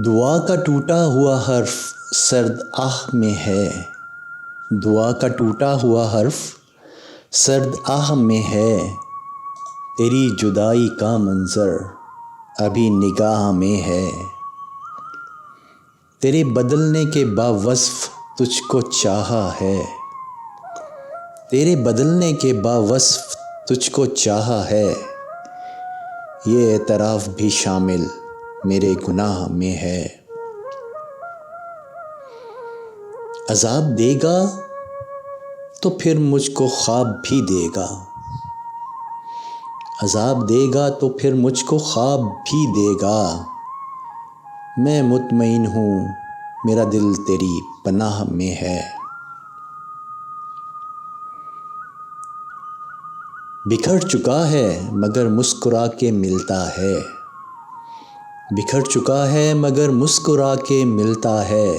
دعا کا ٹوٹا ہوا حرف سرد آہ میں ہے، دعا کا ٹوٹا ہوا حرف سرد آہ میں ہے، تیری جدائی کا منظر ابھی نگاہ میں ہے، تیرے بدلنے کے باوصف تجھ کو چاہا ہے، تیرے بدلنے کے باوصف تجھ کو چاہا ہے، یہ اعتراف بھی شامل میرے گناہ میں ہے۔ عذاب دے گا تو پھر مجھ کو خواب بھی دے گا، عذاب دے گا تو پھر مجھ کو خواب بھی دے گا، میں مطمئن ہوں میرا دل تیری پناہ میں ہے۔ بکھر چکا ہے مگر مسکرا کے ملتا ہے، بکھر چکا ہے مگر مسکرا کے ملتا ہے،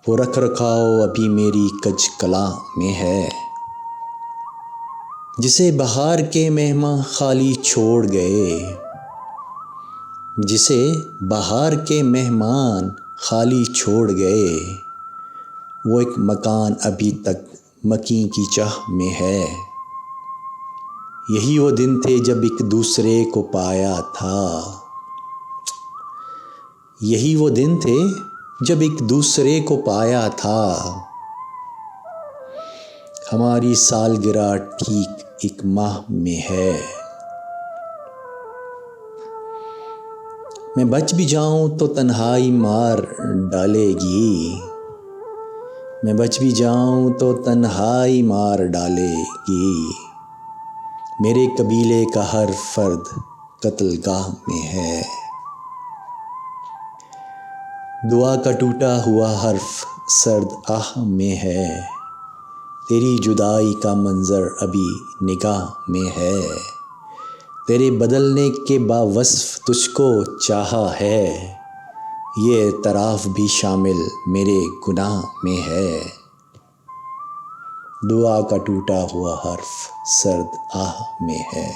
وہ رکھ رکھاؤ ابھی میری کج کلاں میں ہے، جسے بہار کے مہماں خالی چھوڑ گئے، جسے بہار کے مہمان خالی چھوڑ گئے، وہ ایک مکان ابھی تک مکیں کی چاہ میں ہے۔ یہی وہ دن تھے جب ایک دوسرے کو پایا تھا، یہی وہ دن تھے جب ایک دوسرے کو پایا تھا، ہماری سالگرہ ٹھیک ایک ماہ میں ہے۔ میں بچ بھی جاؤں تو تنہائی مار ڈالے گی، میں بچ بھی جاؤں تو تنہائی مار ڈالے گی، میرے قبیلے کا ہر فرد قتل گاہ میں ہے۔ دعا کا ٹوٹا ہوا حرف سرد آہ میں ہے، تیری جدائی کا منظر ابھی نگاہ میں ہے، تیرے بدلنے کے باوصف تجھ کو چاہا ہے، یہ اعتراف بھی شامل میرے گناہ میں ہے۔ دعا کا ٹوٹا ہوا حرف سرد آہ میں ہے۔